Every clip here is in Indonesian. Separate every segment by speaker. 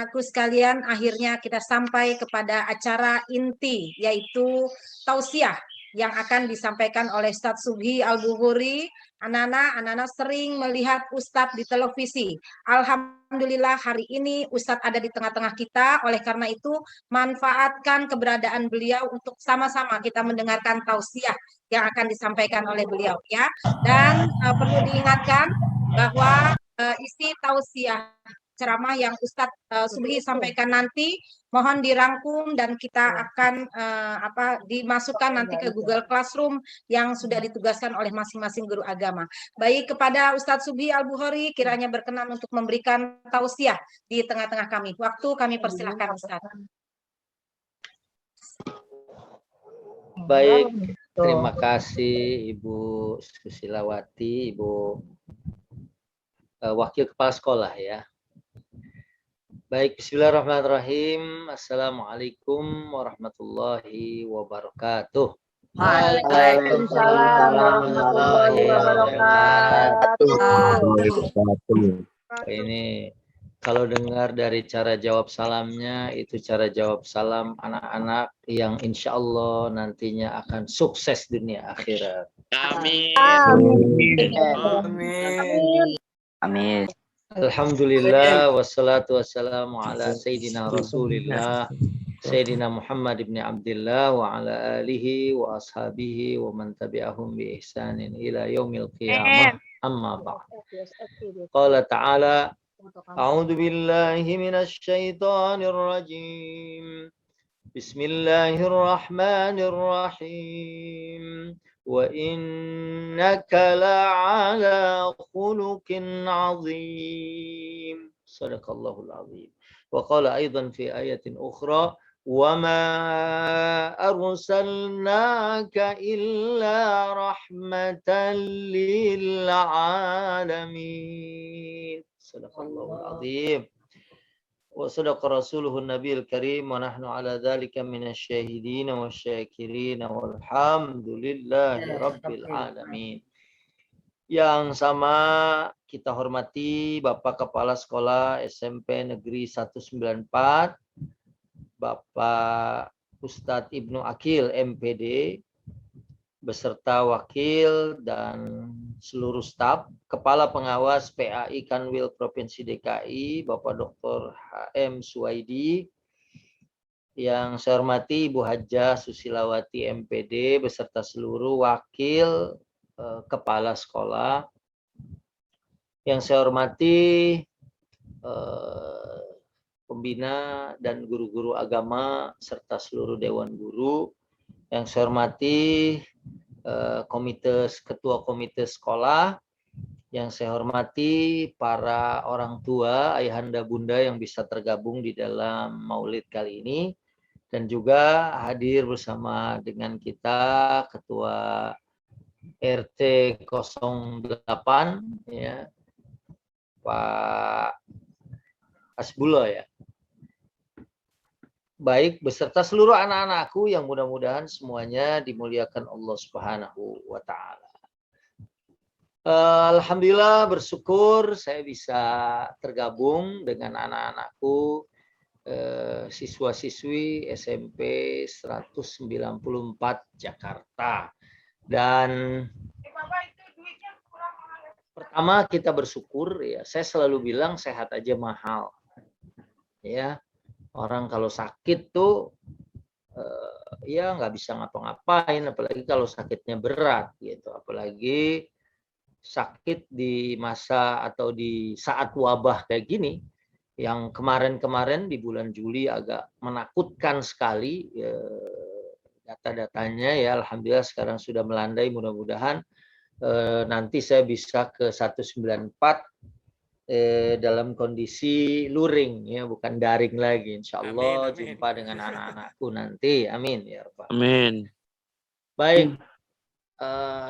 Speaker 1: anak-anakku sekalian, akhirnya kita sampai kepada acara inti, yaitu tausiah yang akan disampaikan oleh Ustadz Subhi Al-Bukhari. Anak-anak sering melihat Ustadz di televisi. Alhamdulillah hari ini Ustadz ada di tengah-tengah kita, oleh karena itu manfaatkan keberadaan beliau untuk sama-sama kita mendengarkan tausiah yang akan disampaikan oleh beliau ya. Dan perlu diingatkan bahwa isi tausiah ceramah yang Ustadz Subhi sampaikan nanti mohon dirangkum dan kita akan dimasukkan nanti ke Google Classroom yang sudah ditugaskan oleh masing-masing guru agama. Baik, kepada Ustadz Subhi Al-Bukhari kiranya berkenan untuk memberikan tausiah di tengah-tengah kami. Waktu kami persilahkan Ustadz.
Speaker 2: Baik, terima kasih Ibu Susilawati, Ibu Wakil Kepala Sekolah ya. Baik, bismillahirrahmanirrahim. Assalamualaikum warahmatullahi wabarakatuh.
Speaker 3: Waalaikumsalam warahmatullahi wabarakatuh.
Speaker 2: Ini kalau dengar dari cara jawab salamnya, itu cara jawab salam anak-anak yang insya Allah nantinya akan sukses dunia akhirat.
Speaker 3: Amin.
Speaker 4: Amin.
Speaker 3: Amin.
Speaker 4: Amin.
Speaker 2: Alhamdulillah wassalatu wassalamu ala sayyidina Rasulillah Sayyidina Muhammad ibn Abdullah wa ala alihi wa ashabihi wa man tabi'ahum bi ihsanin ila yaumil qiyamah amma ba'd. Qala ta'ala a'udzu billahi minasy syaithanir rajim. Bismillahirrahmanirrahim. وَإِنَّكَ لَعَلَى خُلُقٍ عَظِيمٍ صدق الله العظيم وقال أيضا في آية أخرى وَمَا أَرْسَلْنَاكَ إِلَّا رَحْمَةً لِلْعَالَمِينَ صدق الله العظيم وصدق رسوله النبي الكريم ونحن على ذلك من الشاهدين والشاكرين والحمد لله رب العالمين. Yang sama kita hormati Bapak Kepala Sekolah SMP Negeri 194, Bapak Ustadz Ibnu Akil MPD, beserta wakil dan seluruh staf, Kepala Pengawas PAI Kanwil Provinsi DKI, Bapak Dr. HM Suwaidi, yang saya hormati Ibu Hajah Susilawati MPD, beserta seluruh wakil kepala sekolah, yang saya hormati pembina dan guru-guru agama, serta seluruh Dewan Guru, yang saya hormati ketua komite sekolah, yang saya hormati para orang tua, ayahanda bunda yang bisa tergabung di dalam maulid kali ini, dan juga hadir bersama dengan kita Ketua RT 08 ya, Pak Asbulo ya. Baik, beserta seluruh anak-anakku yang mudah-mudahan semuanya dimuliakan Allah Subhanahu wa Ta'ala. Alhamdulillah, bersyukur saya bisa tergabung dengan anak-anakku, siswa-siswi SMP 194 Jakarta. Dan pertama kita bersyukur ya, saya selalu bilang sehat aja mahal. Ya. Orang kalau sakit tuh ya nggak bisa ngapa-ngapain, apalagi kalau sakitnya berat gitu, apalagi sakit di masa atau di saat wabah kayak gini, yang kemarin-kemarin di bulan Juli agak menakutkan sekali data-datanya ya. Alhamdulillah sekarang sudah melandai, mudah-mudahan nanti saya bisa ke 194 dalam kondisi luring ya, bukan daring lagi. Insya Allah jumpa dengan anak-anakku nanti. Amin ya Rabbal.
Speaker 3: Amin.
Speaker 2: Baik,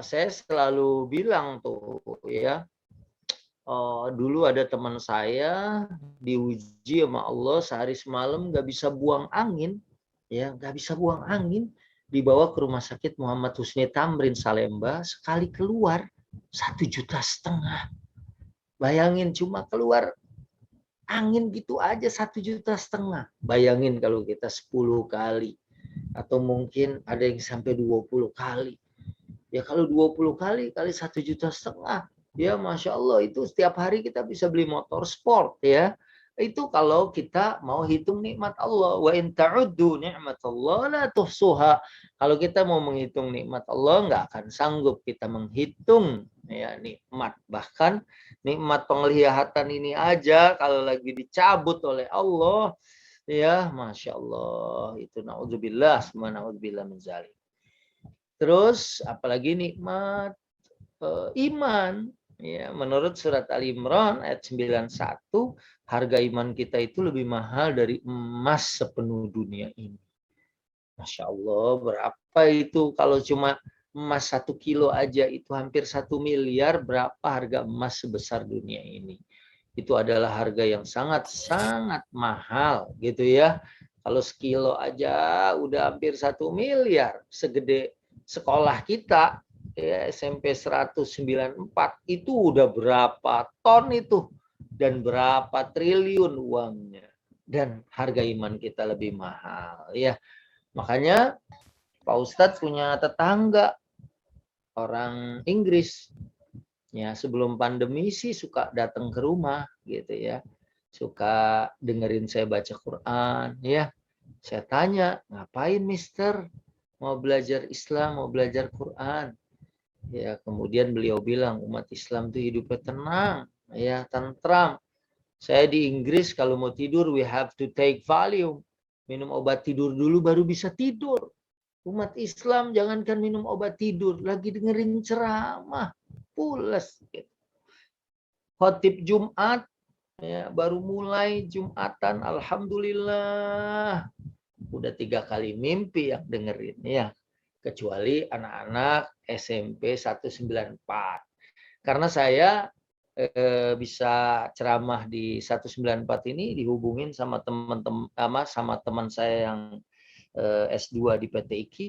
Speaker 2: saya selalu bilang tuh ya, dulu ada teman saya diuji sama Allah sehari semalam nggak bisa buang angin, ya nggak bisa buang angin, dibawa ke rumah sakit Muhammad Husni Tamrin Salemba, sekali keluar 1,5 juta. Bayangin cuma keluar angin gitu aja 1,5 juta. Bayangin kalau kita 10 kali. Atau mungkin ada yang sampai 20 kali. Ya kalau 20 kali 1,5 juta, ya Masya Allah, itu setiap hari kita bisa beli motor sport ya. Itu kalau kita mau hitung nikmat Allah. Wa in ta'uddu ni'matallah la tuhsuha. Kalau kita mau menghitung nikmat Allah, nggak akan sanggup kita menghitung ya nikmat. Bahkan nikmat penglihatan ini aja kalau lagi dicabut oleh Allah, ya Masya Allah, itu na'udzubillah, semua na'udzubillah min zalik. Terus apalagi nikmat iman. Ya, menurut surat Al-Imran ayat 91, harga iman kita itu lebih mahal dari emas sepenuh dunia ini. Masya Allah, berapa itu kalau cuma emas 1 kilo aja itu hampir 1 miliar, berapa harga emas sebesar dunia ini? Itu adalah harga yang sangat-sangat mahal gitu ya. Kalau sekilo aja udah hampir 1 miliar, segede sekolah kita ya, SMP 194 itu udah berapa ton itu dan berapa triliun uangnya, dan harga iman kita lebih mahal ya. Makanya Pak Ustadz punya tetangga orang Inggris ya, sebelum pandemi sih suka datang ke rumah gitu ya, suka dengerin saya baca Quran ya. Saya tanya, ngapain mister, mau belajar Islam, mau belajar Quran? Ya, kemudian beliau bilang umat Islam itu hidupnya tenang, ya, tentram. Saya di Inggris kalau mau tidur we have to take Valium. Minum obat tidur dulu baru bisa tidur. Umat Islam jangankan minum obat tidur, lagi dengerin ceramah, pules. Gitu. Khotib Jumat, ya, baru mulai Jumatan, alhamdulillah. Udah 3 kali mimpi yang dengerin ya. Kecuali anak-anak SMP 194. Karena saya bisa ceramah di 194 ini dihubungin sama teman-teman, sama teman saya yang S2 di PT IKI,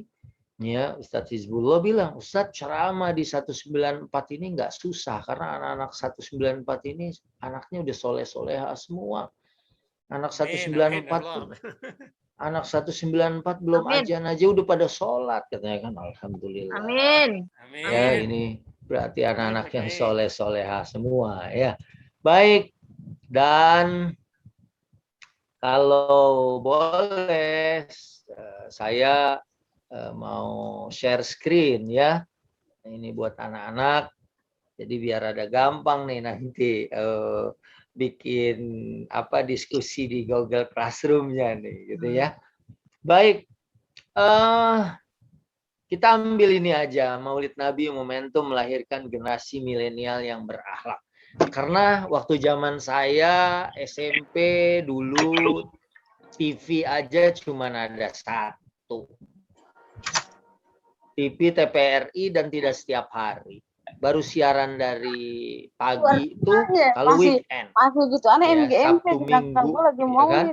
Speaker 2: ya, Ustadz Hizbullah bilang, Ustadz ceramah di 194 ini nggak susah karena anak-anak 194 ini anaknya udah soleh-soleha semua. Anak 194 tuh, anak 194 belum ajan aja udah pada sholat katanya kan, alhamdulillah.
Speaker 1: Amin.
Speaker 2: Ya, ini berarti anak-anak yang soleh-soleha semua ya. Baik, dan kalau boleh saya mau share screen ya. Ini buat anak-anak. Jadi biar ada gampang nih nanti bikin apa diskusi di Google Classroom-nya nih gitu ya. Baik. Kita ambil ini aja, Maulid Nabi momentum melahirkan generasi milenial yang berakhlak. Karena waktu zaman saya SMP dulu TV aja cuma ada 1. TV TPRI dan tidak setiap hari. Baru siaran dari pagi itu kalau weekend.
Speaker 5: Masih gitu, anak
Speaker 2: ya,
Speaker 5: MGMP
Speaker 2: Sabtu Minggu,
Speaker 5: lagi
Speaker 2: ya
Speaker 5: mau
Speaker 2: kan?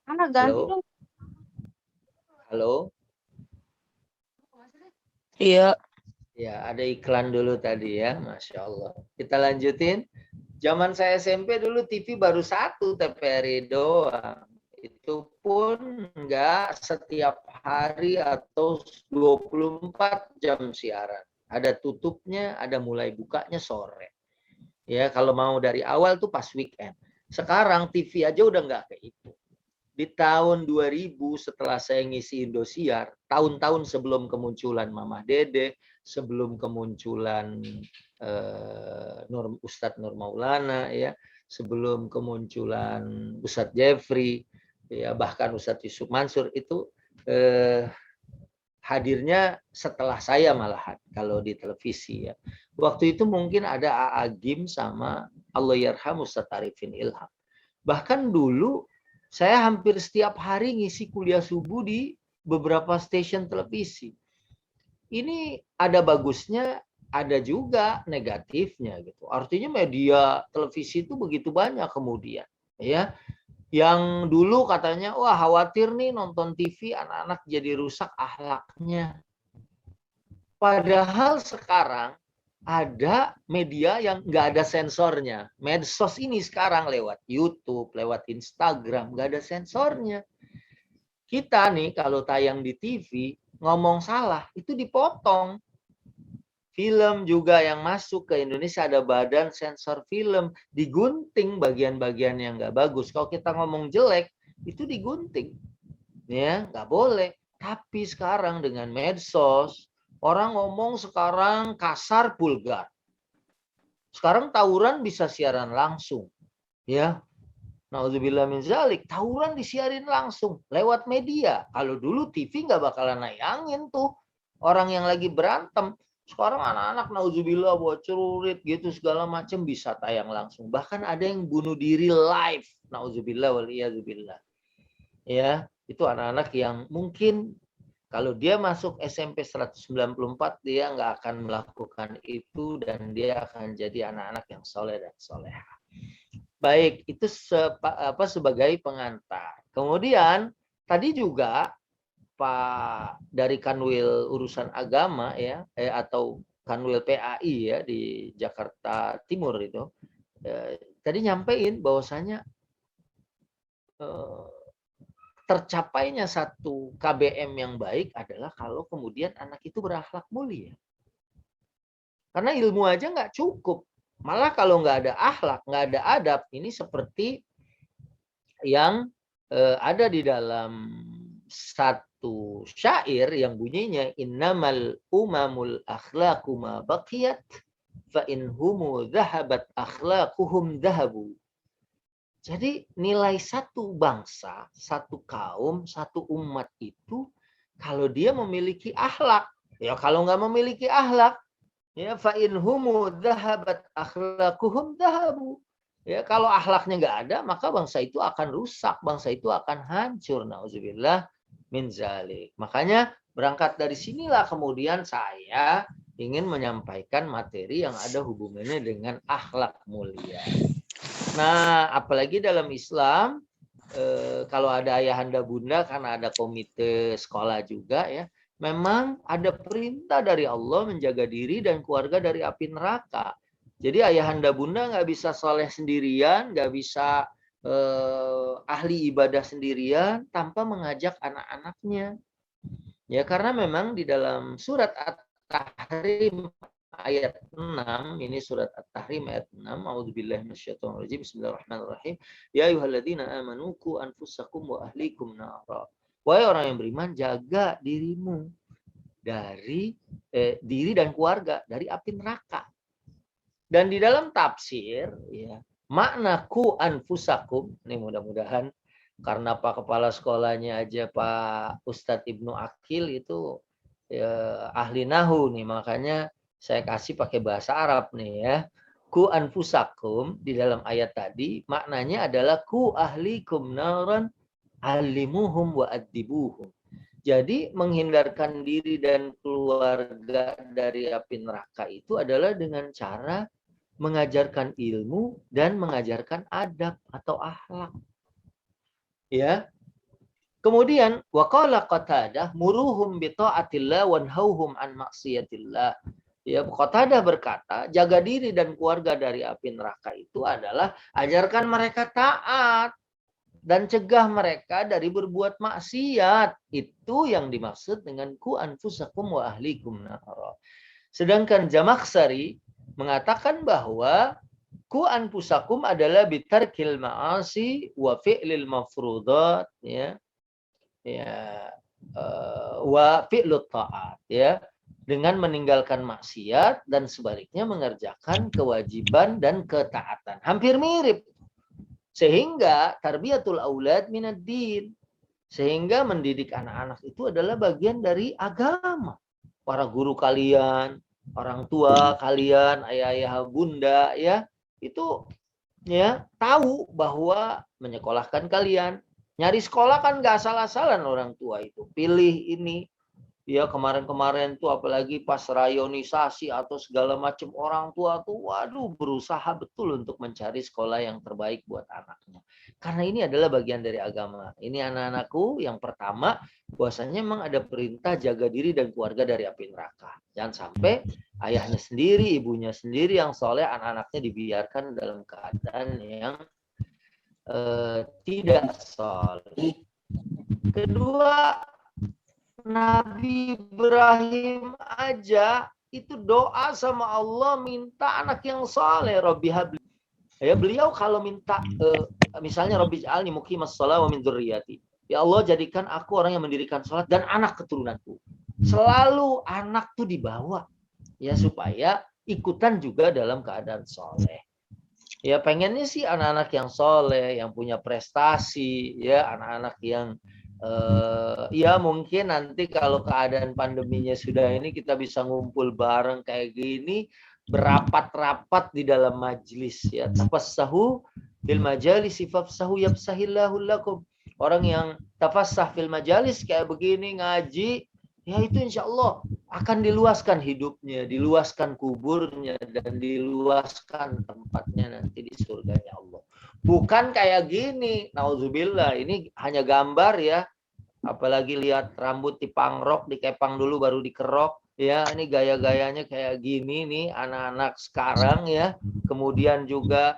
Speaker 5: Anak ganti dong.
Speaker 2: Halo?
Speaker 4: Iya.
Speaker 2: Ya, ada iklan dulu tadi ya, Masya Allah. Kita lanjutin. Zaman saya SMP dulu TV baru 1 TPRI doang. Itu pun enggak setiap hari atau 24 jam siaran. Ada tutupnya, ada mulai bukanya sore. Ya, kalau mau dari awal tuh pas weekend. Sekarang TV aja udah enggak kayak itu. Di tahun 2000 setelah saya ngisi Indosiar, tahun-tahun sebelum kemunculan Mamah Dede, sebelum kemunculan Ustadz Nur Maulana, ya, sebelum kemunculan Ustadz Jeffrey, ya, bahkan Ustadz Yusuf Mansur itu hadirnya setelah saya malahan kalau di televisi ya. Waktu itu mungkin ada A.A. Gim sama Allahyarham Ustadz Arifin Ilham. Bahkan dulu saya hampir setiap hari ngisi kuliah subuh di beberapa stasiun televisi. Ini ada bagusnya, ada juga negatifnya gitu. Artinya media televisi itu begitu banyak kemudian, ya. Yang dulu katanya, wah khawatir nih nonton TV anak-anak jadi rusak akhlaknya. Padahal sekarang ada media yang nggak ada sensornya. Medsos ini sekarang lewat YouTube, lewat Instagram, nggak ada sensornya. Kita nih kalau tayang di TV, ngomong salah, itu dipotong. Film juga yang masuk ke Indonesia ada badan sensor film, digunting bagian-bagian yang nggak bagus. Kalau kita ngomong jelek, itu digunting. Ya, nggak boleh. Tapi sekarang dengan medsos, orang ngomong sekarang kasar, vulgar. Sekarang tawuran bisa siaran langsung. Ya. Nauzubillah min zalik. Tawuran disiarin langsung lewat media. Kalau dulu TV nggak bakalan nayangin tuh orang yang lagi berantem. Sekarang anak-anak nauzubillah bawa celurit gitu segala macam bisa tayang langsung. Bahkan ada yang bunuh diri live. Nauzubillah waliyazubillah. Ya, itu anak-anak yang mungkin kalau dia masuk SMP 194, dia nggak akan melakukan itu dan dia akan jadi anak-anak yang soleh dan soleha. Baik, itu sebagai pengantar. Kemudian tadi juga Pak dari Kanwil Urusan Agama ya, atau Kanwil PAI ya di Jakarta Timur itu, tadi nyampein bahwasanya tercapainya satu KBM yang baik adalah kalau kemudian anak itu berakhlak mulia. Karena ilmu aja nggak cukup. Malah kalau nggak ada akhlak, nggak ada adab, ini seperti yang ada di dalam satu syair yang bunyinya innamal umamul akhlaqu ma baqiyat fa in humu dhahabat akhlaquhum dhahabu. Jadi nilai satu bangsa, satu kaum, satu umat itu kalau dia memiliki akhlak. Ya kalau nggak memiliki akhlak, ya fa in humu dhahabat akhlaquhum dhahabu. Ya kalau akhlaknya nggak ada, maka bangsa itu akan rusak, bangsa itu akan hancur. Nauzubillah min zalik. Makanya berangkat dari sinilah kemudian saya ingin menyampaikan materi yang ada hubungannya dengan akhlak mulia. Nah, apalagi dalam Islam, kalau ada ayahanda bunda, karena ada komite sekolah juga ya, memang ada perintah dari Allah menjaga diri dan keluarga dari api neraka. Jadi ayahanda bunda nggak bisa soleh sendirian, nggak bisa ahli ibadah sendirian tanpa mengajak anak-anaknya. Ya karena memang di dalam surat At-Tahrim ayat 6, ini surat At-Tahrim ayat 6, a'udzubillahi minasyaitonirrajim, bismillahirrahmanirrahim. Ya ayyuhalladzina amanu qu anfusakum wa ahlikum nara. Wahai orang yang beriman, jaga dirimu dari diri dan keluarga dari api neraka. Dan di dalam tafsir ya, makna ku anfusakum, ini mudah-mudahan karena Pak Kepala Sekolahnya aja Pak Ustadz Ibnu Akil itu ya, ahli nahu nih, makanya saya kasih pakai bahasa Arab nih ya. Ku anfusakum di dalam ayat tadi maknanya adalah ku ahlikum naran alimuhum wa adibuhum. Jadi menghindarkan diri dan keluarga dari api neraka itu adalah dengan cara mengajarkan ilmu dan mengajarkan adab atau akhlak. Ya. Kemudian waqala Qatadah muruhum bi taatillah wanhauhum an maksiatillah. Ya, Qatadah berkata, jaga diri dan keluarga dari api neraka itu adalah ajarkan mereka taat dan cegah mereka dari berbuat maksiat. Itu yang dimaksud dengan ku anfusakum wa ahlikum nara. Sedangkan Jamakhsyari mengatakan bahwa ku anfusakum adalah bitarkil ma'asi wa fi'lil mafrudat ya. Wa fi'lut ta'at ya, dengan meninggalkan maksiat dan sebaliknya mengerjakan kewajiban dan ketaatan. Hampir mirip. Sehingga tarbiyatul aulad minad din. Sehingga mendidik anak-anak itu adalah bagian dari agama. Para guru kalian, orang tua kalian, ayah-ayah bunda ya, itu ya tahu bahwa menyekolahkan kalian. Nyari sekolah kan nggak asal-asalan orang tua itu. Pilih ini, Ya kemarin-kemarin tuh apalagi pas rayonisasi atau segala macam, orang tua tuh waduh berusaha betul untuk mencari sekolah yang terbaik buat anaknya. Karena ini adalah bagian dari agama. Ini anak-anakku yang pertama, bahwasanya memang ada perintah jaga diri dan keluarga dari api neraka. Jangan sampai ayahnya sendiri, ibunya sendiri yang soleh, anak-anaknya dibiarkan dalam keadaan yang tidak soleh. Kedua, Nabi Ibrahim aja itu doa sama Allah minta anak yang soleh. Rabbi habli. Ya, beliau kalau minta misalnya Rabbi ja'alni muqimas shalah wa min dzurriyyati. Ya Allah, jadikan aku orang yang mendirikan salat dan anak keturunanku. Selalu anak tuh dibawa ya supaya ikutan juga dalam keadaan soleh. Ya pengennya sih anak-anak yang soleh, yang punya prestasi, ya anak-anak yang ya mungkin nanti kalau keadaan pandeminya sudah ini kita bisa ngumpul bareng kayak gini, berapat-rapat di dalam majlis ya. Tafassahu fil majalis fafsahu yafsahillahu lakum. Orang yang tafassah fil majalis kayak begini ngaji, ya itu insya Allah akan diluaskan hidupnya, diluaskan kuburnya, dan diluaskan tempatnya nanti di surganya Allah. Bukan kayak gini, nauzubillah, ini hanya gambar ya. Apalagi lihat rambut dipangrok, dikepang dulu baru dikerok. Ya, ini gaya-gayanya kayak gini nih anak-anak sekarang ya. Kemudian juga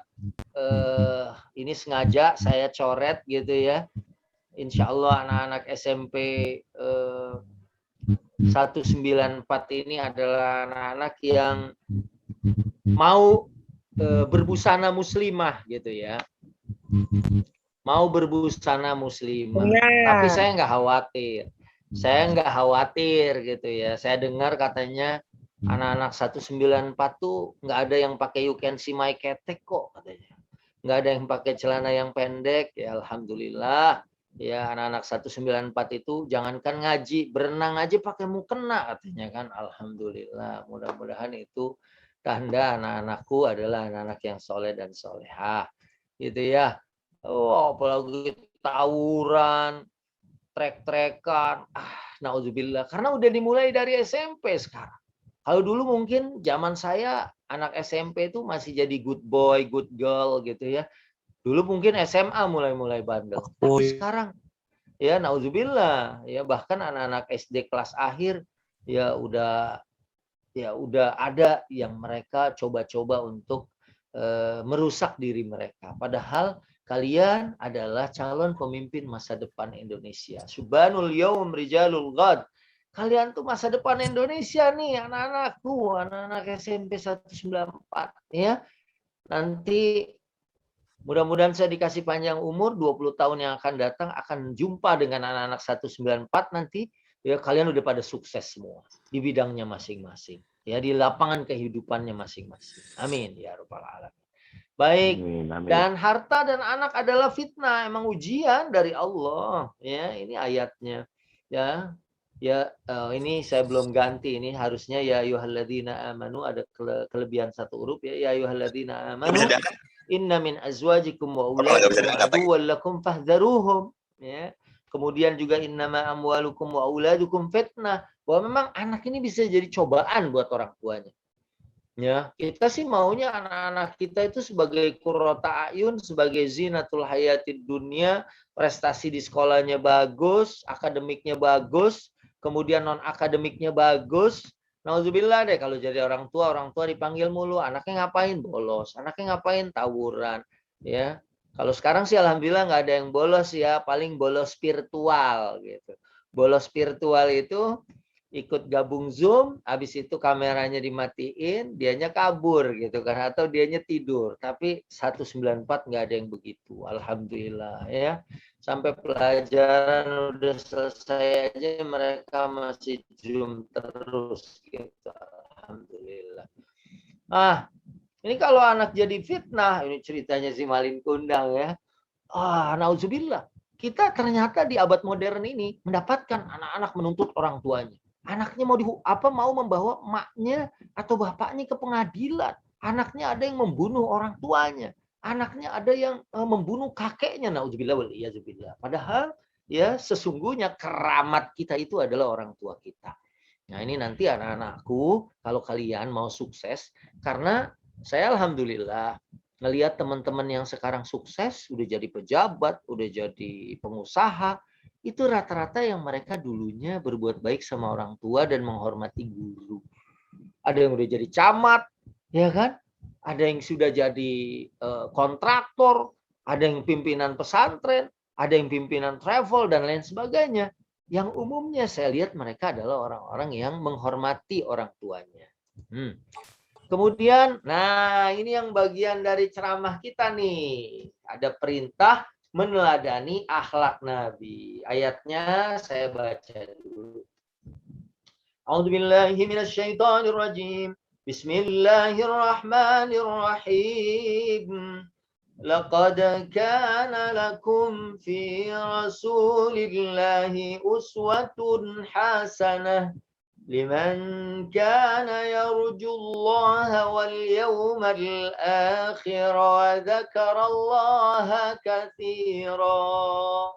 Speaker 2: ini sengaja saya coret gitu ya. Insya Allah anak-anak SMP 194 ini adalah anak-anak yang mau berbusana muslimah gitu ya. Mau berbusana muslimah. Tapi saya nggak khawatir. Saya nggak khawatir gitu ya. Saya dengar katanya anak-anak 194 tuh nggak ada yang pakai you can see my ketek kok katanya. Nggak ada yang pakai celana yang pendek. Ya alhamdulillah. Ya anak-anak 194 itu jangankan ngaji, berenang aja pakai mukena katanya kan. Alhamdulillah. Mudah-mudahan itu tanda anak-anakku adalah anak-anak yang soleh dan solehah. Gitu ya. Oh, apalagi tawuran, trek-trekan, naudzubillah. Karena udah dimulai dari SMP sekarang. Kalau dulu mungkin zaman saya anak SMP itu masih jadi good boy, good girl gitu ya. Dulu mungkin SMA mulai-mulai bandel. Tapi sekarang ya naudzubillah ya bahkan anak-anak SD kelas akhir ya udah ada yang mereka coba-coba untuk merusak diri mereka. Padahal kalian adalah calon pemimpin masa depan Indonesia. Subhanul yaum rijalul ghad. Kalian tuh masa depan Indonesia nih, anak-anakku, anak-anak SMP 194 ya. Nanti mudah-mudahan saya dikasih panjang umur 20 tahun yang akan datang akan jumpa dengan anak-anak 194 nanti ya kalian udah pada sukses semua di bidangnya masing-masing. Ya di lapangan kehidupannya masing-masing. Amin ya rabbal alamin. Baik, dan harta dan anak adalah fitnah, emang ujian dari Allah. Ya, ini ayatnya. Ya, ini saya belum ganti. Ini harusnya ya ayyuhalladzina amanu ada kelebihan satu huruf ya. Ya ayyuhalladzina amanu inna min azwajikum wa auladikum aduwwan lakum fahdharuhum. Ya. Kemudian juga innama amwalukum wa auladukum fitnah. Bahwa memang anak ini bisa jadi cobaan buat orang tuanya. Ya, kita sih maunya anak-anak kita itu sebagai qurrata ayun, sebagai zinatul hayatid dunia, prestasi di sekolahnya bagus, akademiknya bagus, kemudian non akademiknya bagus. Nauzubillah deh kalau jadi orang tua dipanggil mulu, anaknya ngapain bolos, anaknya ngapain tawuran, ya. Kalau sekarang sih alhamdulillah nggak ada yang bolos ya, paling bolos virtual gitu. Bolos virtual itu ikut gabung Zoom, habis itu kameranya dimatiin, dianya kabur gitu kan, atau dianya tidur. Tapi 194 nggak ada yang begitu, alhamdulillah ya. Sampai pelajaran udah selesai aja mereka masih Zoom terus gitu, alhamdulillah. Ini kalau anak jadi fitnah, ini ceritanya si Malin Kundang ya. Nauzubillah. Kita ternyata di abad modern ini mendapatkan anak-anak menuntut orang tuanya. Anaknya mau membawa emaknya atau bapaknya ke pengadilan. Anaknya ada yang membunuh orang tuanya. Anaknya ada yang membunuh kakeknya. Nauzubillah wal iyazubillah. Padahal ya sesungguhnya keramat kita itu adalah orang tua kita. Nah ini nanti anak-anakku, kalau kalian mau sukses, karena saya alhamdulillah ngelihat teman-teman yang sekarang sukses, udah jadi pejabat, udah jadi pengusaha, itu rata-rata yang mereka dulunya berbuat baik sama orang tua dan menghormati guru. Ada yang udah jadi camat, ya kan? Ada yang sudah jadi kontraktor, ada yang pimpinan pesantren, ada yang pimpinan travel dan lain sebagainya. Yang umumnya saya lihat mereka adalah orang-orang yang menghormati orang tuanya. Kemudian, nah ini yang bagian dari ceramah kita nih. Ada perintah meneladani akhlak Nabi. Ayatnya saya baca dulu. A'udzubillahi minasyaitonirrajim. Bismillahirrahmanirrahim. لقد كان لكم في رسول الله أسوة حسنة لمن كان يرجو الله واليوم الآخر وذكر الله كثيرا.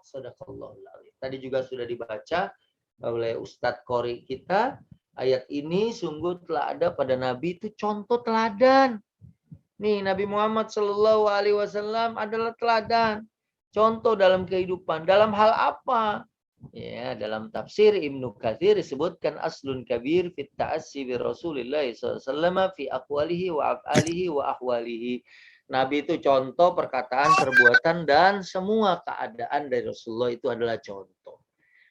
Speaker 2: Sadaqallahul Adzim. Tadi juga sudah dibaca oleh Ustadz Qori kita. Ayat ini sungguh telah ada pada Nabi itu contoh teladan. Nih Nabi Muhammad Shallallahu Alaihi Wasallam adalah teladan, contoh dalam kehidupan. Dalam hal apa? Ya, dalam tafsir Ibnu Katsir disebutkan aslun kabir fit ta'assi bi Rasulillah sallallahu fi aqwalihi wa af'alihi wa ahwalihi. Nabi itu contoh perkataan, perbuatan dan semua keadaan dari Rasulullah itu adalah contoh.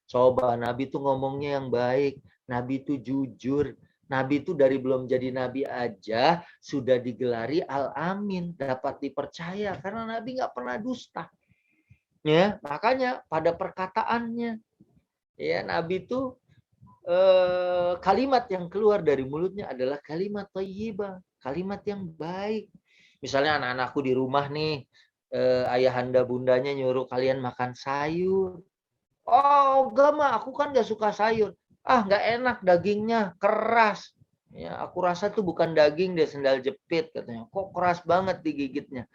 Speaker 2: Coba Nabi itu ngomongnya yang baik, Nabi itu jujur. Nabi itu dari belum jadi Nabi aja sudah digelari Al-Amin, dapat dipercaya karena Nabi nggak pernah dusta. Ya, makanya pada perkataannya, ya Nabi itu kalimat yang keluar dari mulutnya adalah kalimat thayyibah, kalimat yang baik. Misalnya anak-anakku di rumah nih, ayahanda bundanya nyuruh kalian makan sayur. Oh, enggak mah, aku kan nggak suka sayur. Ah, nggak enak dagingnya, keras. Ya, aku rasa tuh bukan daging deh, sendal jepit katanya. Kok keras banget digigitnya.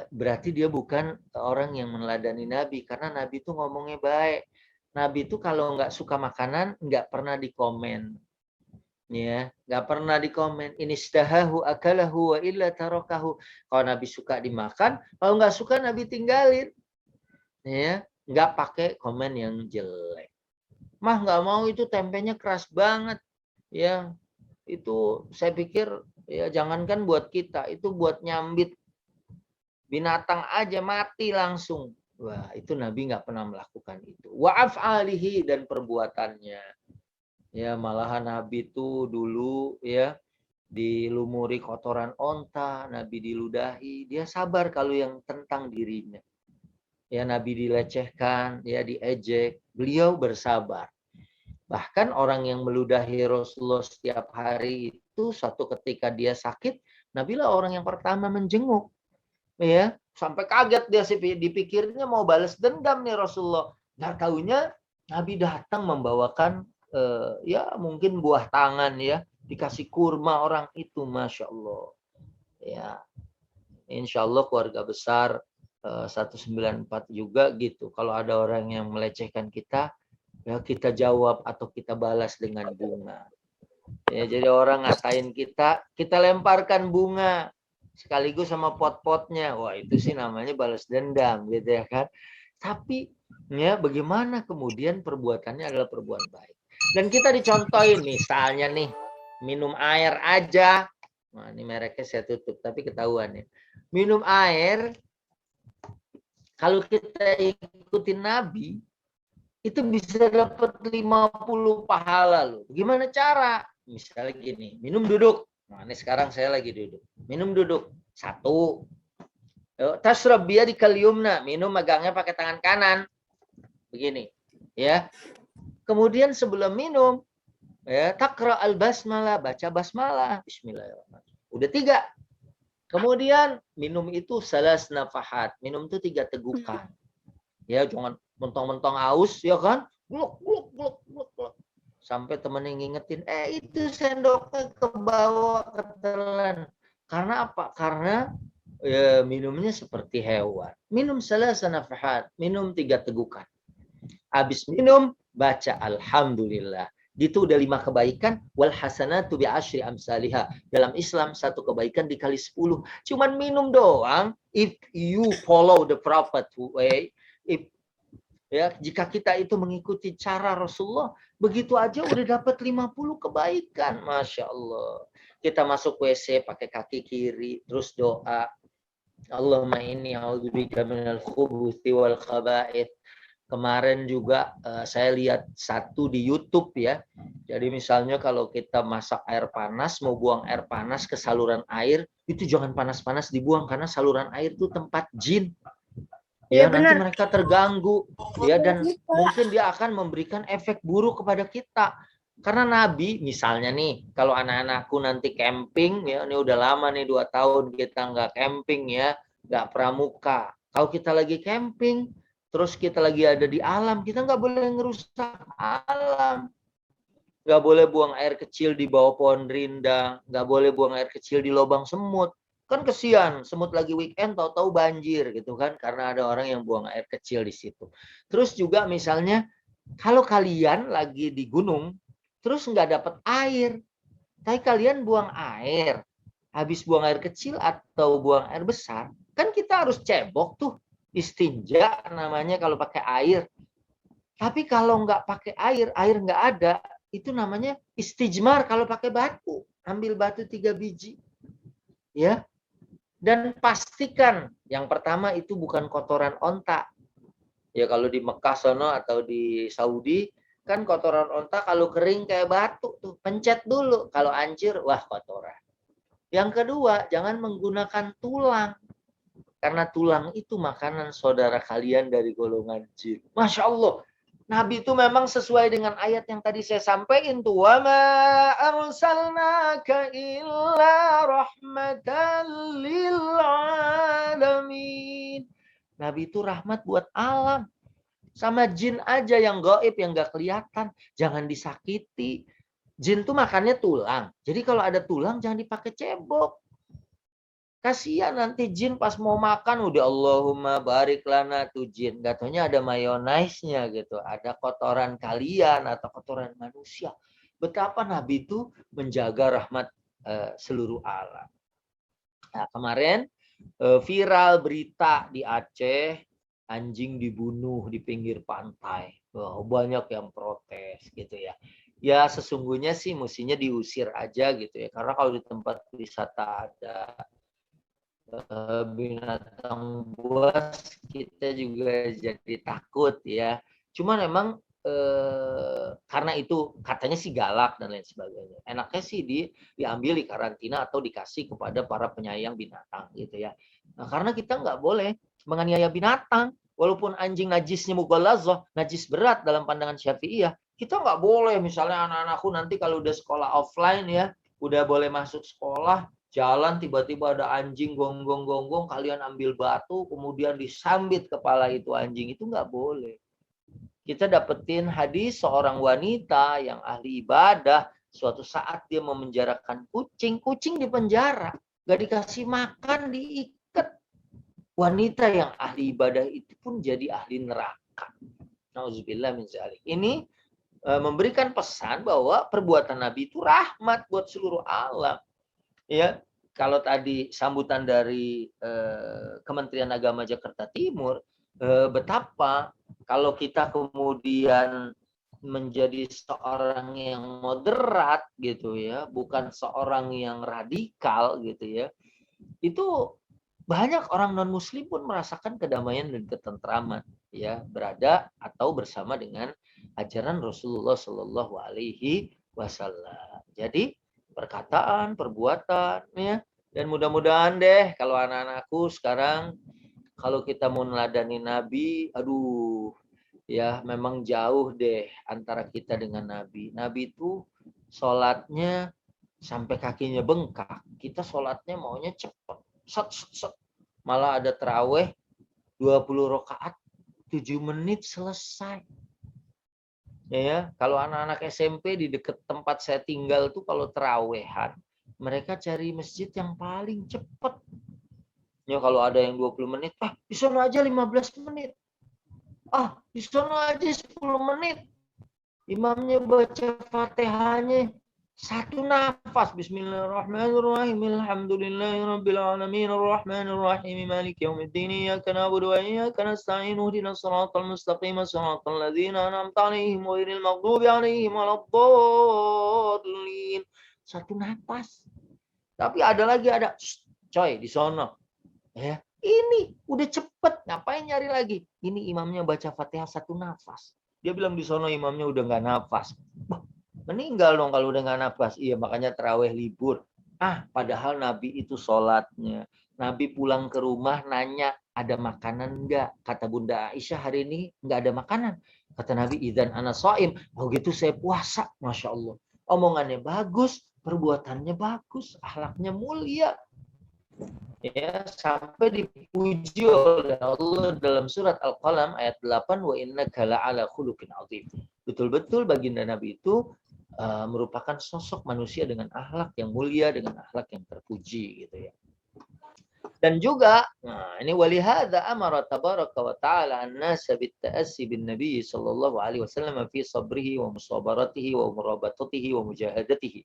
Speaker 2: Berarti dia bukan orang yang meneladani Nabi, karena Nabi itu ngomongnya baik. Nabi itu kalau nggak suka makanan nggak pernah dikomen. Ya, nggak pernah dikomen. Ini istahahu akalahu wa illa tarakahu. Kalau Nabi suka dimakan, kalau nggak suka Nabi tinggalin. Ya, nggak pakai komen yang jelek. Mah nggak mau, itu tempenya keras banget. Ya, itu saya pikir ya jangankan buat kita, itu buat nyambit binatang aja mati langsung. Wah, itu Nabi nggak pernah melakukan itu. Wa af'alihi dan perbuatannya. Ya, malahan Nabi itu dulu ya dilumuri kotoran onta, Nabi diludahi, dia sabar kalau yang tentang dirinya. Ya, Nabi dilecehkan, ya diejek, beliau bersabar. Bahkan orang yang meludahi Rasulullah setiap hari itu suatu ketika dia sakit, Nabi lah orang yang pertama menjenguk. Ya, sampai kaget dia, dipikirnya mau balas dendam nih Rasulullah. Nggak taunya Nabi datang membawakan ya mungkin buah tangan ya, dikasih kurma orang itu, Masya Allah. Ya, Insya Allah keluarga besar 194 juga gitu. Kalau ada orang yang melecehkan kita, ya kita jawab atau kita balas dengan bunga. Ya, jadi orang ngatain kita, kita lemparkan bunga sekaligus sama pot-potnya. Wah, itu sih namanya balas dendam gitu ya kan. Tapi ya bagaimana kemudian perbuatannya adalah perbuatan baik. Dan kita dicontohin misalnya nih, minum air aja. Nah, ini mereknya saya tutup tapi ketahuan ya. Minum air, kalau kita ikutin Nabi, itu bisa dapat 50 pahala loh. Gimana cara? Misalnya gini, minum duduk. Nah, ini sekarang saya lagi duduk. Minum duduk. 1. Tashrab biyadikal yumna, minum megangnya pakai tangan kanan. Begini, ya. Kemudian sebelum minum, ya, takra al-basmalah, baca basmalah, bismillahirrahmanirrahim. Udah 3. Kemudian minum itu salas nafahat. Minum itu 3 tegukan. Ya, jangan mentong-mentong aus, ya kan? Gluk, gluk, gluk, gluk, gluk. Sampai temennya ngingetin, itu sendoknya ke bawah ketelan. Karena apa? Karena ya, minumnya seperti hewan. Minum salas nafahat, minum 3 tegukan. Habis minum, baca alhamdulillah. Itu udah 5 kebaikan. Wal hasanatu bi asyri amsalihha. Dalam Islam 1 kebaikan dikali 10. Cuman minum doang. If you follow the prophet way, jika kita itu mengikuti cara Rasulullah, begitu aja udah dapat 50 kebaikan. Masya Allah. Kita masuk WC pakai kaki kiri, terus doa. Allahumma inni a'udzubika minal khubuthi wal khaba'ith. Kemarin juga saya lihat satu di YouTube ya. Jadi misalnya kalau kita masak air panas, mau buang air panas ke saluran air, itu jangan panas-panas dibuang karena saluran air itu tempat jin. Ya, nanti mereka terganggu ya, dan mungkin dia akan memberikan efek buruk kepada kita. Karena Nabi misalnya nih, kalau anak-anakku nanti camping ya, ini udah lama nih 2 tahun kita nggak camping ya, nggak pramuka. Kalau kita lagi camping, terus kita lagi ada di alam, kita nggak boleh ngerusak alam. Nggak boleh buang air kecil di bawah pohon rindang, nggak boleh buang air kecil di lubang semut. Kan kesian, semut lagi weekend tahu-tahu banjir gitu kan, karena ada orang yang buang air kecil di situ. Terus juga misalnya, kalau kalian lagi di gunung, terus nggak dapat air, tapi kalian buang air, habis buang air kecil atau buang air besar, kan kita harus cebok tuh, istinja namanya kalau pakai air. Tapi kalau nggak pakai air nggak ada, itu namanya istijmar kalau pakai batu. Ambil batu 3 biji. Ya. Dan pastikan yang pertama itu bukan kotoran onta. Ya kalau di Mekah sono atau di Saudi, kan kotoran onta kalau kering kayak batu tuh, pencet dulu. Kalau hancur, wah kotoran. Yang kedua, jangan menggunakan tulang. Karena tulang itu makanan saudara kalian dari golongan jin. Masya Allah. Nabi itu memang sesuai dengan ayat yang tadi saya sampaikan tuh. Wa ma arsalnaka illa rahmatan lil alamin. Nabi itu rahmat buat alam. Sama jin aja yang gaib, yang gak kelihatan. Jangan disakiti. Jin tuh makannya tulang. Jadi kalau ada tulang jangan dipakai cebok. Kasihan nanti jin pas mau makan udah Allahumma barik lana tuh jin. Gak taunya ada mayonaise-nya gitu. Ada kotoran kalian atau kotoran manusia. Betapa Nabi itu menjaga rahmat seluruh alam. Nah, kemarin viral berita di Aceh, anjing dibunuh di pinggir pantai. Wah, banyak yang protes gitu ya. Ya sesungguhnya sih mestinya diusir aja gitu ya. Karena kalau di tempat wisata ada binatang buas, kita juga jadi takut ya. Cuman memang karena itu katanya sih galak dan lain sebagainya. Enaknya sih diambil di karantina atau dikasih kepada para penyayang binatang gitu ya. Nah, karena kita nggak boleh menganiaya binatang. Walaupun anjing najisnya mughalazah, najis berat dalam pandangan Syafi'iyah, kita nggak boleh misalnya anak-anakku nanti kalau udah sekolah offline ya, udah boleh masuk sekolah, jalan tiba-tiba ada anjing gonggong-gonggong, kalian ambil batu kemudian disambit kepala itu anjing, itu nggak boleh. Kita dapetin hadis seorang wanita yang ahli ibadah, suatu saat dia memenjarakan kucing di penjara, nggak dikasih makan, diikat. Wanita yang ahli ibadah itu pun jadi ahli neraka. Nauzubillah min dzalik. Ini memberikan pesan bahwa perbuatan Nabi itu rahmat buat seluruh alam. Ya, kalau tadi sambutan dari Kementerian Agama Jakarta Timur, betapa kalau kita kemudian menjadi seorang yang moderat gitu ya, bukan seorang yang radikal gitu ya, itu banyak orang non Muslim pun merasakan kedamaian dan ketentraman ya, berada atau bersama dengan ajaran Rasulullah Shallallahu Alaihi Wasallam. Jadi perkataan, perbuatan, ya. Dan mudah-mudahan deh kalau anak-anakku sekarang kalau kita mau meneladani Nabi, aduh, ya memang jauh deh antara kita dengan Nabi. Nabi itu sholatnya sampai kakinya bengkak. Kita sholatnya maunya cepat. Set. Malah ada terawih 20 rakaat, 7 menit selesai. Ya, kalau anak-anak SMP di dekat tempat saya tinggal tuh kalau terawehan, mereka cari masjid yang paling cepat. Ya kalau ada yang 20 menit, bisa aja 15 menit. Di sana aja 10 menit. Imamnya baca Fatihahnya satu nafas. Bismillahirrahmanirrahim. Alhamdulillahirabbil alamin arrahmanir rahim maliki yaumiddin iyyaka na'budu wa iyyaka nasta'in ihdinas siratal mustaqim siratal ladzina an'amta 'alaihim ghairil maghdubi 'alaihim waladdallin. Satu nafas. Tapi ada lagi coy di sono. Ya, ini udah cepet, ngapain nyari lagi? Ini imamnya baca Fatihah satu nafas. Dia bilang di sono imamnya udah nggak nafas. Meninggal dong kalau udah nggak nafas. Iya, makanya tarawih libur. Padahal Nabi itu sholatnya. Nabi pulang ke rumah nanya, ada makanan nggak? Kata Bunda Aisyah, hari ini nggak ada makanan. Kata Nabi, idzan ana shaim. Oh gitu, saya puasa. Masya Allah. Omongannya bagus, perbuatannya bagus, akhlaknya mulia. Ya, sampai dipuji oleh Allah dalam surat Al-Qalam ayat 8, wa innaka la'ala khuluqin 'adzim. Betul-betul baginda Nabi itu merupakan sosok manusia dengan akhlak yang mulia, dengan akhlak yang terpuji gitu ya. Dan juga ini walihada amara tabaraka wa ta'ala an-nasa bit-ta'assi bin Nabi sallallahu alaihi wasallam fi sabrihi wa musabaratihi wa murabatatihi wa mujahadatihi.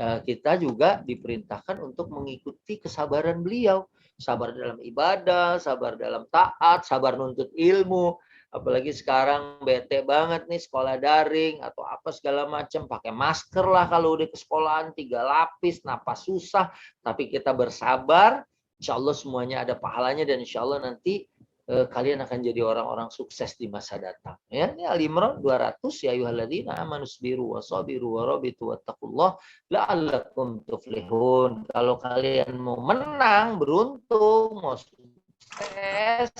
Speaker 2: Kita juga diperintahkan untuk mengikuti kesabaran beliau, sabar dalam ibadah, sabar dalam taat, sabar nuntut ilmu. Apalagi sekarang bete banget nih sekolah daring atau apa segala macam, pakai masker lah kalau udah ke sekolahan 3 lapis, napas susah, tapi kita bersabar. Insya Allah semuanya ada pahalanya dan insya Allah nanti kalian akan jadi orang-orang sukses di masa datang. Ya, ini Al-Imran 200, ya ayyuhalladzina amanu sabiru wasabiru warabitu wattaqullah la'allakum tuflihun. Kalau kalian mau menang, beruntung, mau sukses,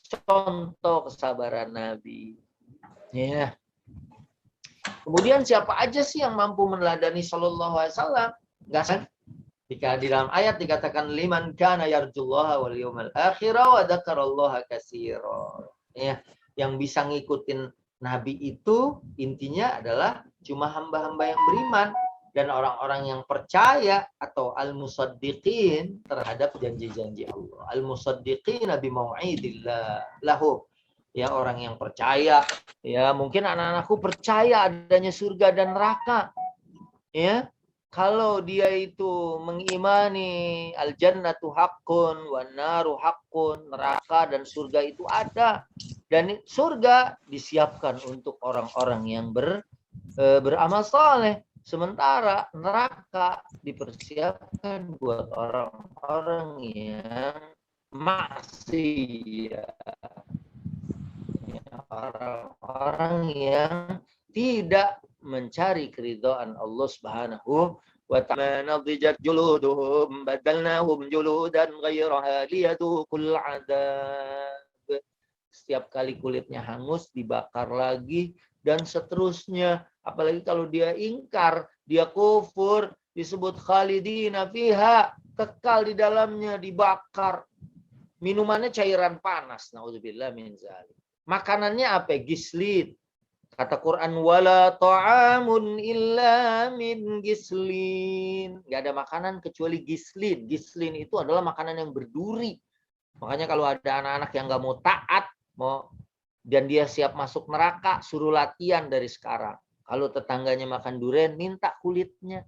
Speaker 2: contoh kesabaran Nabi. Ya. Kemudian siapa aja sih yang mampu meneladani sallallahu alaihi wasallam? Enggak kan? Jika di dalam ayat dikatakan liman kana yarjullaha wal yawmal akhir wa dzakarallaha katsira. Ya, yang bisa ngikutin Nabi itu intinya adalah cuma hamba-hamba yang beriman dan orang-orang yang percaya atau al-musaddiqin terhadap janji-janji Allah. Al-musaddiqin bi mau'idillah lahu. Ya, orang yang percaya. Ya, mungkin anak-anakku percaya adanya surga dan neraka. Ya, kalau dia itu mengimani al-jannatu haqqun wan naru haqqun, neraka dan surga itu ada, dan surga disiapkan untuk orang-orang yang beramal saleh, sementara neraka dipersiapkan buat orang-orang yang maksiat, orang-orang yang tidak mencari keridhaan Allah Subhanahu wa ta'ala. Nadijat juluduhum badalnahum juludan ghairaha liyadhuqul adzab. Setiap kali kulitnya hangus dibakar lagi dan seterusnya. Apalagi kalau dia ingkar, dia kufur, disebut khalidina fiha, kekal di dalamnya, dibakar. Minumannya cairan panas, naudzubillah min dzalik. Makanannya apa? Gislin. Kata Quran, wala ta'amun illa min gislin. Nggak ada makanan kecuali gislin. Gislin itu adalah makanan yang berduri. Makanya kalau ada anak-anak yang nggak mau taat, dan dia siap masuk neraka, suruh latihan dari sekarang. Kalau tetangganya makan durian, minta kulitnya.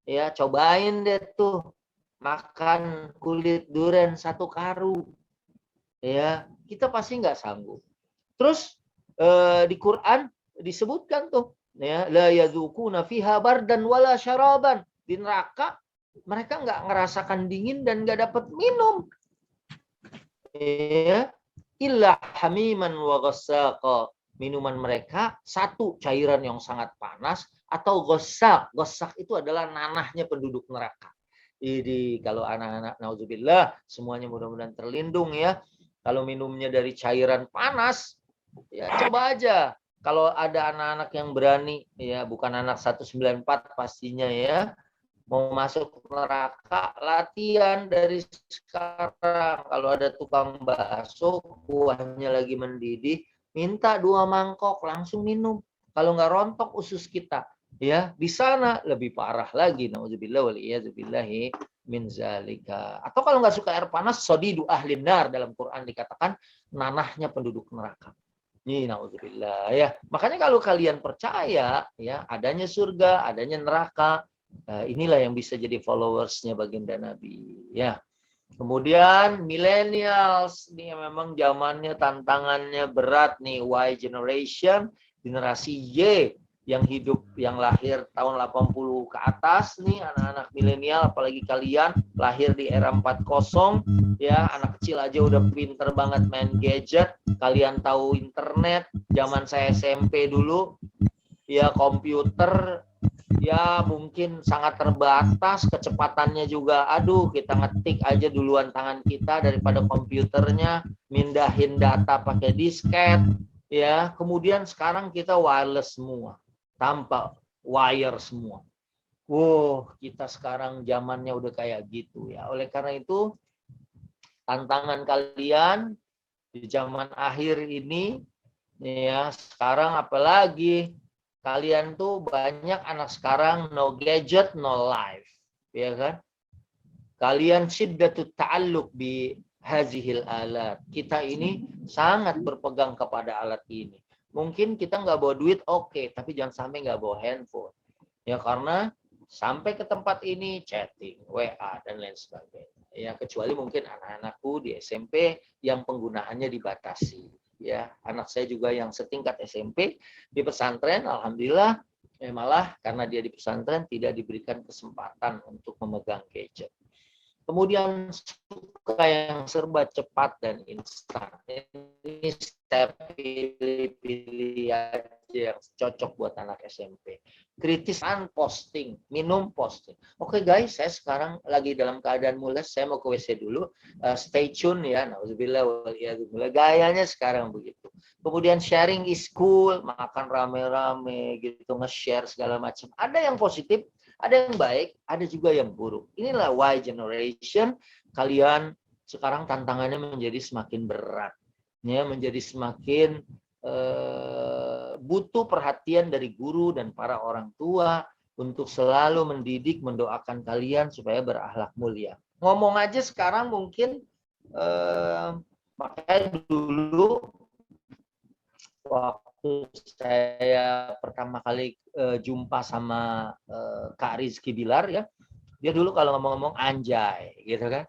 Speaker 2: Ya, cobain deh tuh. Makan kulit durian 1 karung. Ya, kita pasti nggak sanggup. Terus, di Quran disebutkan tuh ya la yadzuquna fiha bardan wala syaraban. Di neraka mereka nggak ngerasakan dingin dan nggak dapat minum. Ya, illa hamiman wa ghassaqa. Minuman mereka satu cairan yang sangat panas atau ghassaq. Ghassaq itu adalah nanahnya penduduk neraka. Jadi kalau anak-anak nauzubillah semuanya mudah-mudahan terlindung ya. Kalau minumnya dari cairan panas, ya coba aja. Kalau ada anak-anak yang berani, ya bukan anak 194 pastinya ya, mau masuk neraka, latihan dari sekarang. Kalau ada tukang bakso, kuahnya lagi mendidih, minta 2 mangkok, langsung minum. Kalau nggak rontok usus kita. Ya, di sana lebih parah lagi. Nauzubillah wal iyadzubillahi min zalika. Atau kalau nggak suka air panas, sodidu ahlin nar, dalam Quran dikatakan nanahnya penduduk neraka. Ini nauzubillah ya. Makanya kalau kalian percaya ya adanya surga, adanya neraka, inilah yang bisa jadi followersnya baginda Nabi ya. Kemudian millennials nih memang zamannya tantangannya berat nih, Y generation, generasi Y yang hidup yang lahir tahun 80 ke atas nih, anak-anak milenial, apalagi kalian lahir di era 40 ya, anak kecil aja udah pinter banget main gadget, kalian tahu internet, zaman saya SMP dulu ya komputer ya mungkin sangat terbatas, kecepatannya juga aduh, kita ngetik aja duluan tangan kita daripada komputernya, mindahin data pakai disket ya. Kemudian sekarang kita wireless semua, tanpa wire semua. Wow, kita sekarang zamannya udah kayak gitu ya. Oleh karena itu tantangan kalian di zaman akhir ini ya, sekarang apalagi kalian tuh banyak anak sekarang no gadget, no life, ya kan? Kalian syiddatut ta'alluq bi hazihil alat. Kita ini sangat berpegang kepada alat ini. Mungkin kita nggak bawa duit, oke, tapi jangan sampai nggak bawa handphone. Ya karena sampai ke tempat ini chatting, WA dan lain sebagainya. Ya kecuali mungkin anak-anakku di SMP yang penggunaannya dibatasi. Ya, anak saya juga yang setingkat SMP di pesantren, alhamdulillah, malah karena dia di pesantren tidak diberikan kesempatan untuk memegang gadget. Kemudian suka yang serba cepat dan instan. Ini saya pilih-pilih aja yang cocok buat anak SMP. Kritisan posting, minum posting. Oke guys, saya sekarang lagi dalam keadaan mules, saya mau ke WC dulu. Stay tune ya. Nauzubillah wal iyadzubillah. Gayanya sekarang begitu. Kemudian sharing is cool, makan rame-rame gitu, nge-share segala macam. Ada yang positif, ada yang baik, ada juga yang buruk. Inilah Y generation. Kalian sekarang tantangannya menjadi semakin berat, ya, menjadi semakin butuh perhatian dari guru dan para orang tua untuk selalu mendidik, mendoakan kalian supaya berakhlak mulia. Ngomong aja sekarang mungkin makanya dulu waktu saya pertama kali jumpa sama Kak Rizky Bilar ya, dia dulu kalau ngomong-ngomong anjay gitu kan,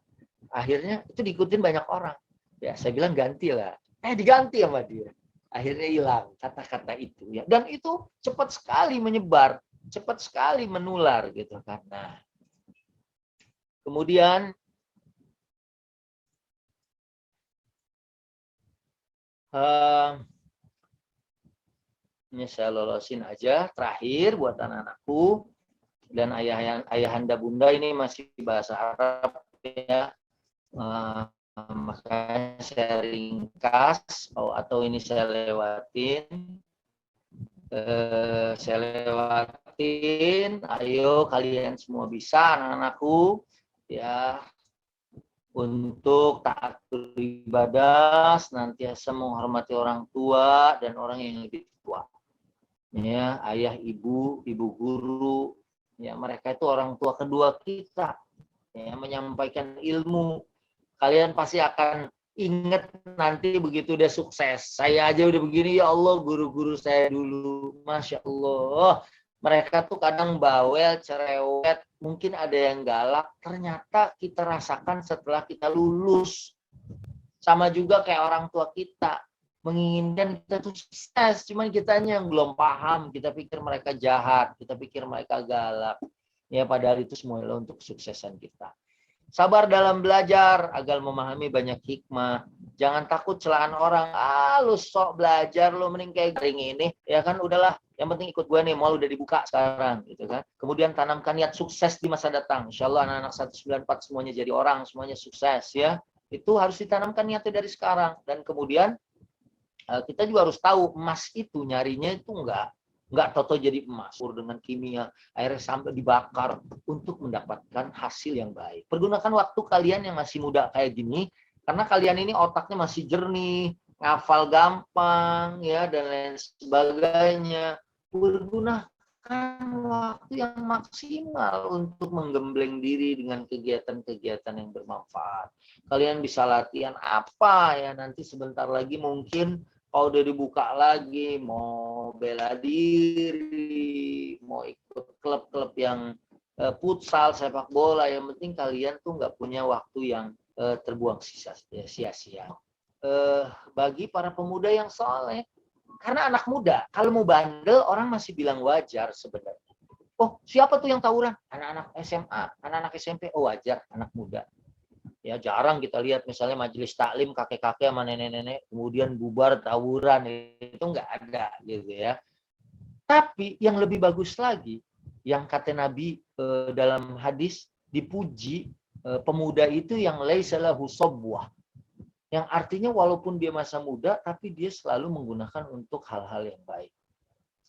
Speaker 2: akhirnya itu diikutin banyak orang ya, saya bilang gantilah, diganti sama dia, akhirnya hilang kata-kata itu ya, dan itu cepat sekali menyebar, cepat sekali menular gitu kan. Nah kemudian ini saya lolosin aja terakhir buat anak-anakku dan ayahanda bunda, ini masih bahasa Arab ya, makanya saya ringkas atau ini saya lewatin, ayo kalian semua bisa anak-anakku ya, untuk taat beribadah, senantiasa menghormati orang tua dan orang yang lebih tua. Ya, ayah, ibu guru, ya mereka itu orang tua kedua kita. Ya, menyampaikan ilmu. Kalian pasti akan ingat nanti begitu udah sukses. Saya aja udah begini, ya Allah, guru-guru saya dulu, Masya Allah. Mereka tuh kadang bawel, cerewet, mungkin ada yang galak. Ternyata kita rasakan setelah kita lulus. Sama juga kayak orang tua kita. Menginginkan kita tuh sukses, cuman kitanya yang belum paham, kita pikir mereka jahat, kita pikir mereka galak. Ya padahal itu semuanya untuk kesuksesan kita. Sabar dalam belajar agar memahami banyak hikmah. Jangan takut celaan orang. Lu sok belajar, lu mending kayak garing ini. Ya kan udahlah, yang penting ikut gue nih, mall udah dibuka sekarang gitu kan. Kemudian tanamkan niat sukses di masa datang. Insyaallah anak-anak 194 semuanya jadi orang, semuanya sukses ya. Itu harus ditanamkan niatnya dari sekarang. Dan kemudian kita juga harus tahu emas itu nyarinya itu enggak toto jadi emas dengan kimia, akhirnya sampai dibakar untuk mendapatkan hasil yang baik. Pergunakan waktu kalian yang masih muda kayak gini, karena kalian ini otaknya masih jernih, ngafal gampang ya dan lain sebagainya. Berguna waktu yang maksimal untuk menggembleng diri dengan kegiatan-kegiatan yang bermanfaat. Kalian bisa latihan apa ya, nanti sebentar lagi mungkin kalau udah dibuka lagi, mau bela diri, mau ikut klub-klub yang futsal, sepak bola, yang penting kalian tuh nggak punya waktu yang terbuang sia-sia. Bagi para pemuda yang soleh, karena anak muda, kalau mau bandel, orang masih bilang wajar sebenarnya. Oh, siapa tuh yang tawuran? Anak-anak SMA, anak-anak SMP, oh wajar, anak muda. Ya jarang kita lihat misalnya majelis taklim kakek-kakek sama nenek-nenek kemudian bubar tawuran, itu nggak ada gitu ya. Tapi yang lebih bagus lagi, yang kata Nabi dalam hadis, dipuji pemuda itu yang laisa lahu sabwah, yang artinya walaupun dia masa muda tapi dia selalu menggunakan untuk hal-hal yang baik.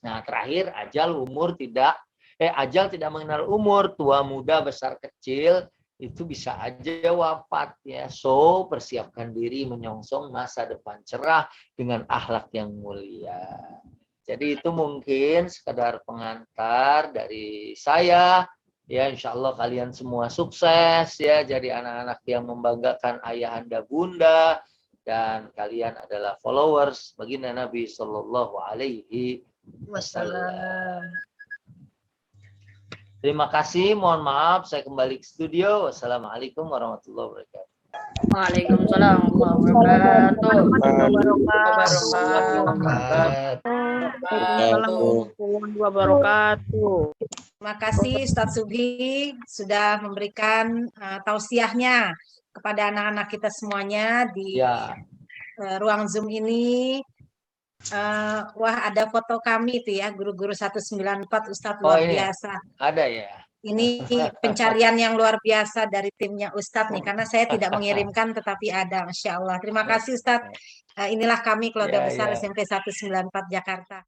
Speaker 2: Nah, terakhir ajal tidak mengenal umur, tua muda besar kecil itu bisa aja wafat ya. So, persiapkan diri menyongsong masa depan cerah dengan akhlak yang mulia. Jadi itu mungkin sekedar pengantar dari saya. Ya, insya Allah kalian semua sukses ya, jadi anak-anak yang membanggakan ayahanda bunda, dan kalian adalah followers baginda Nabi Shallallahu Alaihi Wasallam. Terima kasih, mohon maaf saya kembali ke studio. Wassalamualaikum warahmatullahi wabarakatuh.
Speaker 5: Waalaikumsalam warahmatullahi wabarakatuh.
Speaker 1: Terima kasih Ustadz Subhi sudah memberikan tausiahnya kepada anak-anak kita semuanya di ruang Zoom ini. Wah, ada foto kami itu ya, guru-guru 194 Ustadz luar biasa.
Speaker 2: Ada ya.
Speaker 1: Ini pencarian yang luar biasa dari timnya Ustadz nih, karena saya tidak mengirimkan tetapi ada, Masya Allah. Terima kasih Ustadz. Inilah kami keluarga besar SMP 194 Jakarta.